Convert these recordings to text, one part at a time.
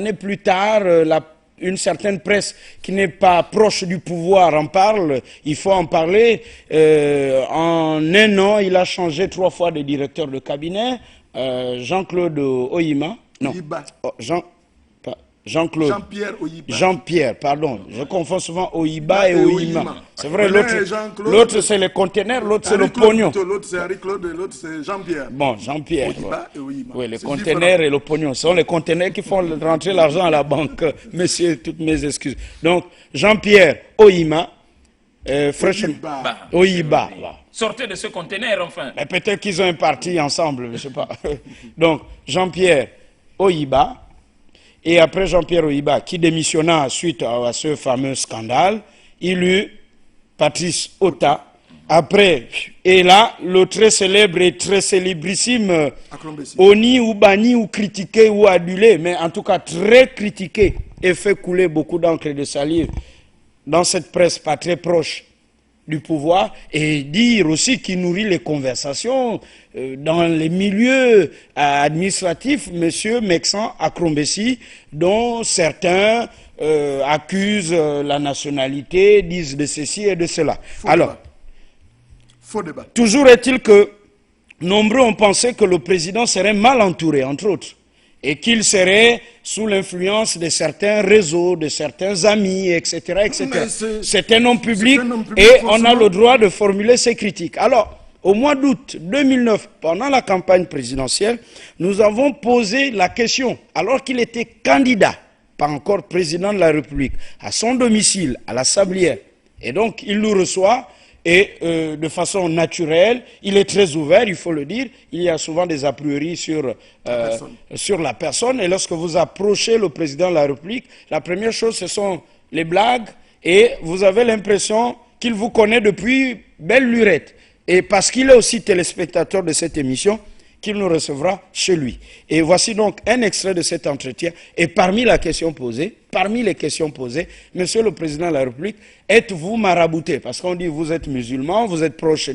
Années plus tard, une certaine presse qui n'est pas proche du pouvoir en parle, il faut en parler. En un an, il a changé 3 fois de directeur de cabinet. Jean-Claude Oyima. Non. Jean-Claude. Jean-Pierre Oyiba. Jean-Pierre, pardon. Je confonds souvent Oyiba et Oyima. C'est vrai, l'autre c'est le conteneur, l'autre c'est le pognon. L'autre c'est Henri-Claude, l'autre c'est Jean-Pierre. Bon, Jean-Pierre. Oyiba et Oyima. Oui, les conteneurs et le pognon. Ce sont les conteneurs qui font rentrer l'argent à la banque. Monsieur, toutes mes excuses. Donc, Jean-Pierre Oyima. Oyiba. Sortez de ce conteneur, enfin. Mais peut-être qu'ils ont un parti ensemble, je ne sais pas. Donc, Jean-Pierre Oyiba. Et après Jean-Pierre Oyiba, qui démissionna suite à ce fameux scandale, il eut Patrice Ota. Après, et là, le très célèbre et très célébrissime Oni ou banni ou critiqué ou adulé, mais en tout cas très critiqué et fait couler beaucoup d'encre et de salive dans cette presse pas très proche du pouvoir, et dire aussi qu'il nourrit les conversations dans les milieux administratifs, M. Mexan Akrombesi, dont certains accusent la nationalité, disent de ceci et de cela. Faux débat. Toujours est-il que nombreux ont pensé que le président serait mal entouré, entre autres, et qu'il serait sous l'influence de certains réseaux, de certains amis, etc. etc. C'est un homme public et on a le droit de formuler ses critiques. Alors, au mois d'août 2009, pendant la campagne présidentielle, nous avons posé la question, alors qu'il était candidat, pas encore président de la République, à son domicile, à la Sablière. Et donc, il nous reçoit. Et de façon naturelle, il est très ouvert, il faut le dire. Il y a souvent des a priori sur la personne. Et lorsque vous approchez le président de la République, la première chose, ce sont les blagues. Et vous avez l'impression qu'il vous connaît depuis belle lurette. Et parce qu'il est aussi téléspectateur de cette émission, qu'il nous recevra chez lui. Et voici donc un extrait de cet entretien. Et parmi les questions posées, Monsieur le Président de la République, êtes-vous marabouté? Parce qu'on dit vous êtes musulman, vous êtes proche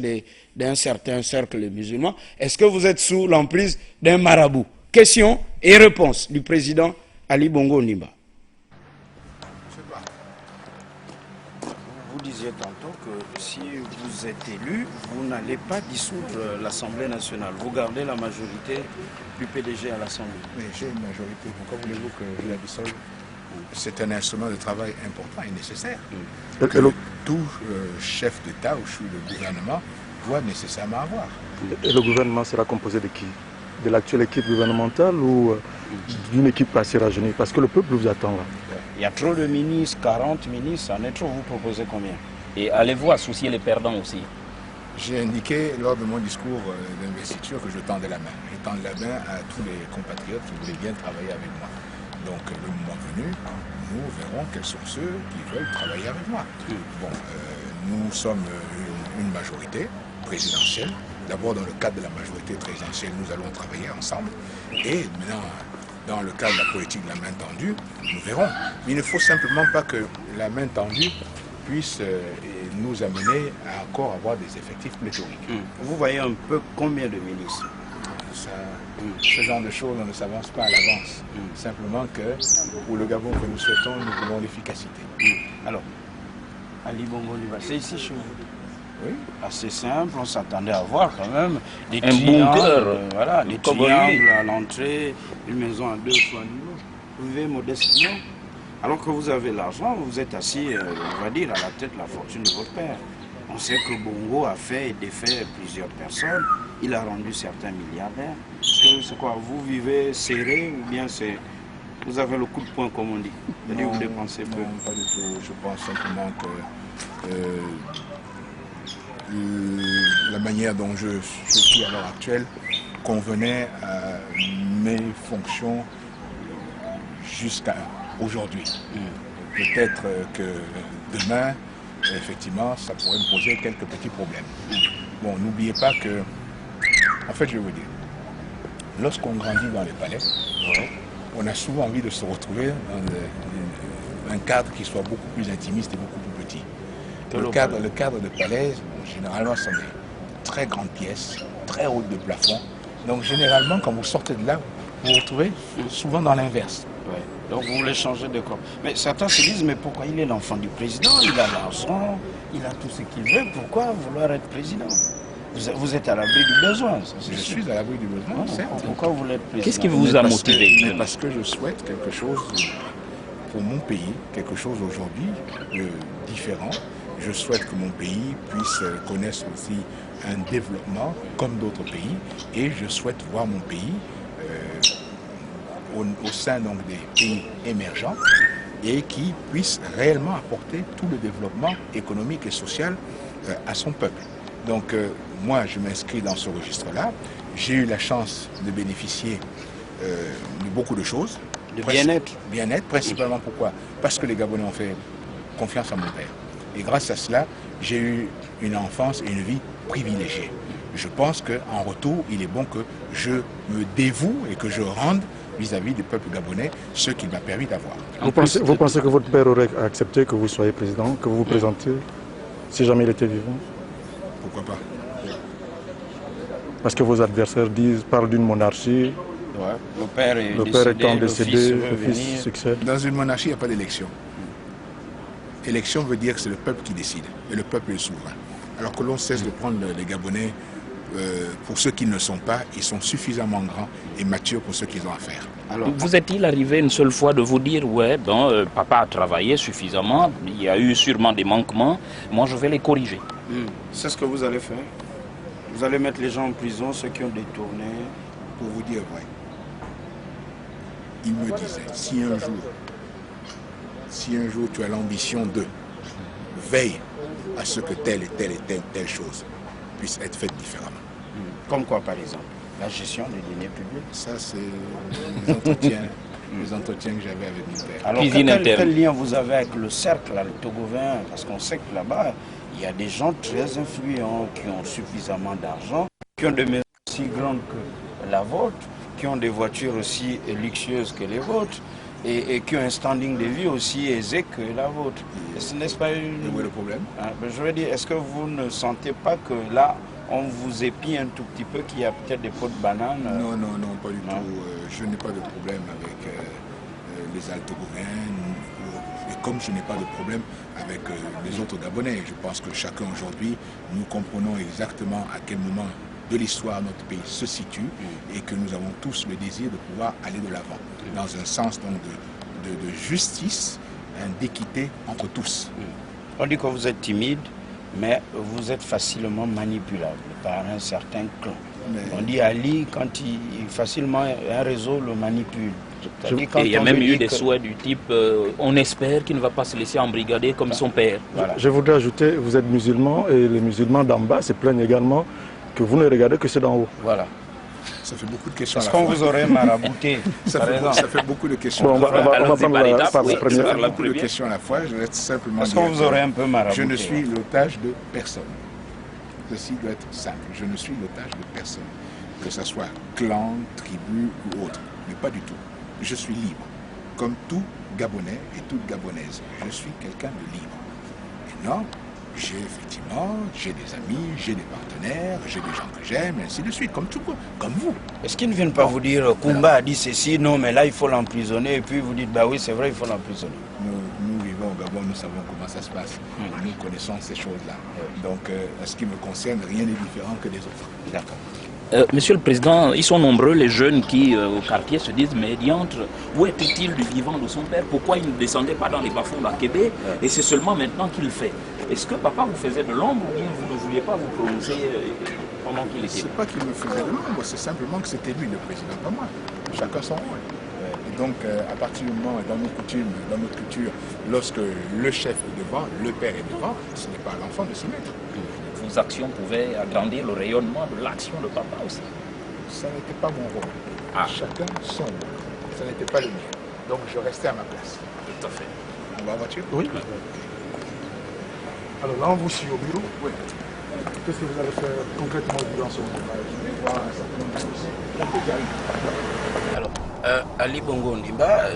d'un certain cercle musulman. Est-ce que vous êtes sous l'emprise d'un marabout? Question et réponse du président Ali Bongo Ondimba. Vous disiez tantôt que si vous êtes élu, vous n'allez pas dissoudre l'Assemblée nationale. Vous gardez la majorité du PDG à l'Assemblée. Oui, j'ai une majorité. Pourquoi voulez-vous que je la dissolve? C'est un instrument de travail important et nécessaire. Tout chef d'État ou chef de gouvernement doit nécessairement avoir. Et le gouvernement sera composé de qui? De l'actuelle équipe gouvernementale ou d'une équipe assez rajeunie? Parce que le peuple vous attend là. Il y a trop de ministres, 40 ministres, en est trop. Vous proposez combien? Et allez-vous associer les perdants aussi? J'ai indiqué lors de mon discours d'investiture que je tendais la main. Je tends la main à tous les compatriotes qui voulaient bien travailler avec moi. Donc le moment venu, nous verrons quels sont ceux qui veulent travailler avec moi. Bon, nous sommes une majorité présidentielle. D'abord, dans le cadre de la majorité présidentielle, nous allons travailler ensemble. Et maintenant, dans le cadre de la politique de la main tendue, nous verrons. Mais il ne faut simplement pas que la main tendue puisse nous amener à encore avoir des effectifs pléthoriques. Vous voyez un peu combien de ministres? Ce genre de choses, on ne s'avance pas à l'avance. Simplement que pour le Gabon que nous souhaitons, nous voulons l'efficacité. Alors, Ali Bongo Ondimba, c'est ici chez vous? Oui. Assez simple, on s'attendait à voir quand même des bunker, voilà, des triangles à l'entrée, une maison à 2 ou 3 niveaux. Vous vivez modestement. Alors que vous avez l'argent, vous êtes assis, on va dire, à la tête de la fortune de votre père. On sait que Bongo a fait et défait plusieurs personnes. Il a rendu certains milliardaires. C'est quoi? Vous vivez serré ou bien c'est... Vous avez le coup de poing comme on dit? Non, vous dépensez peu? Non, pas du tout. Je pense simplement que la manière dont je suis à l'heure actuelle convenait à mes fonctions jusqu'à aujourd'hui. Peut-être que demain, effectivement, ça pourrait me poser quelques petits problèmes. Bon, n'oubliez pas que, en fait, je vais vous dire, lorsqu'on grandit dans les palais, on a souvent envie de se retrouver dans un cadre qui soit beaucoup plus intimiste et beaucoup plus petit. Le cadre de palais, généralement, sont des très grandes pièces, très hautes de plafond. Donc, généralement, quand vous sortez de là, vous vous retrouvez souvent dans l'inverse. Donc vous voulez changer de corps. Mais certains se disent, mais pourquoi il est l'enfant du président, il a l'argent, il a tout ce qu'il veut, pourquoi vouloir être président? Vous êtes à l'abri du besoin. Je suis à l'abri du besoin, certes. Pourquoi vous voulez être président? Qu'est-ce qui vous a motivé? Mais parce que je souhaite quelque chose pour mon pays, quelque chose aujourd'hui de différent. Je souhaite que mon pays puisse connaître aussi un développement comme d'autres pays et je souhaite voir mon pays au sein donc des pays émergents et qui puisse réellement apporter tout le développement économique et social à son peuple. Donc moi je m'inscris dans ce registre-là. J'ai eu la chance de bénéficier de beaucoup de choses. De bien-être. Bien-être, principalement pourquoi? Parce que les Gabonais ont fait confiance à mon père. Et grâce à cela, j'ai eu une enfance et une vie privilégiée. Je pense qu'en retour, il est bon que je me dévoue et que je rende vis-à-vis du peuple gabonais ce qu'il m'a permis d'avoir. Vous pensez que votre père aurait accepté que vous soyez président, que vous vous présentiez, si jamais il était vivant? Pourquoi pas? Parce que vos adversaires parlent d'une monarchie. Ouais. Le père étant décédé, le fils succède. Dans une monarchie, il n'y a pas d'élection. Élection veut dire que c'est le peuple qui décide, et le peuple est souverain. Alors que l'on cesse de prendre les Gabonais, pour ceux qui ne le sont pas, ils sont suffisamment grands et matures pour ce qu'ils ont à faire. Alors, vous est-il arrivé une seule fois de vous dire, ouais, bon, papa a travaillé suffisamment, il y a eu sûrement des manquements, moi je vais les corriger. C'est ce que vous allez faire? Vous allez mettre les gens en prison, ceux qui ont détourné? Pour vous dire vrai, il me disait, si un jour tu as l'ambition de veille à ce que telle et telle chose puisse être faite différemment. Comme quoi par exemple? La gestion des deniers publics? Ça c'est les entretiens que j'avais avec mon père. Alors quel lien vous avez avec le cercle, le Togovin? Parce qu'on sait que là-bas, il y a des gens très influents qui ont suffisamment d'argent, qui ont des maisons aussi grandes que la vôtre, qui ont des voitures aussi luxueuses que les vôtres et qui ont un standing de vie aussi aisé que la vôtre. N'est-ce pas une... Où est le problème? Je veux dire, est-ce que vous ne sentez pas que là, on vous épie un tout petit peu, qu'il y a peut-être des pots de banane? Non, pas du tout. Je n'ai pas de problème avec les Altogoviens, et comme je n'ai pas de problème avec les autres Gabonais. Je pense que chacun aujourd'hui, nous comprenons exactement à quel moment de l'histoire notre pays se situe et que nous avons tous le désir de pouvoir aller de l'avant dans un sens donc de justice, d'équité entre tous. On dit que vous êtes timide, mais vous êtes facilement manipulable par un certain clan. On dit Ali, quand facilement un réseau le manipule. Et il y a même eu des souhaits du type on espère qu'il ne va pas se laisser embrigader comme son père. Voilà. Je voudrais ajouter, vous êtes musulman et les musulmans d'en bas se plaignent également que vous ne regardez que ceux d'en haut. Voilà. Ça fait beaucoup de questions. Est-ce qu'on vous aurait marabouté? Ça fait beaucoup de questions. Bon, on va prendre la première. Beaucoup de questions à la fois. Je vais simplement Est-ce qu'on vous aurait un peu marabouté? Je ne suis l'otage de personne. Ceci doit être simple. Je ne suis l'otage de personne. Que ce soit clan, tribu ou autre. Mais pas du tout. Je suis libre. Comme tout Gabonais et toute Gabonaise. Je suis quelqu'un de libre. Maintenant, j'ai des amis, j'ai des partenaires, j'ai des gens que j'aime, et ainsi de suite, comme vous. Est-ce qu'ils ne viennent pas vous dire, Kumba a dit ceci, non, mais là, il faut l'emprisonner, et puis vous dites, bah oui, c'est vrai, il faut l'emprisonner. Nous vivons au Gabon, nous savons comment ça se passe. Nous connaissons ces choses-là. Donc, en ce qui me concerne, rien n'est différent que des autres. D'accord. Monsieur le Président, ils sont nombreux les jeunes qui, au quartier, se disent, mais diantre, où était-il du vivant de son père? Pourquoi il ne descendait pas dans les bas-fonds à Québec? Et c'est seulement maintenant qu'il le fait. Est-ce que papa vous faisait de l'ombre ou bien vous ne vouliez pas vous prononcer pendant qu'il était? C'est pas qu'il me faisait de l'ombre, c'est simplement que c'était lui le président, pas moi. Chacun son rôle. Et donc, à partir du moment, dans notre culture, lorsque le chef est devant, le père est devant, ce n'est pas à l'enfant de se mettre. Vos actions pouvaient agrandir le rayonnement de l'action de papa aussi. Ça n'était pas mon rôle. Chacun son rôle. Ça n'était pas le mien. Donc, je restais à ma place. Tout à fait. On va en voiture? Oui. Alors là, on vous suit au bureau. Oui. Qu'est-ce que vous allez faire concrètement au bureau en ce moment? Je vais voir un certain nombre de choses. Alors, Ali Bongo Ndimba,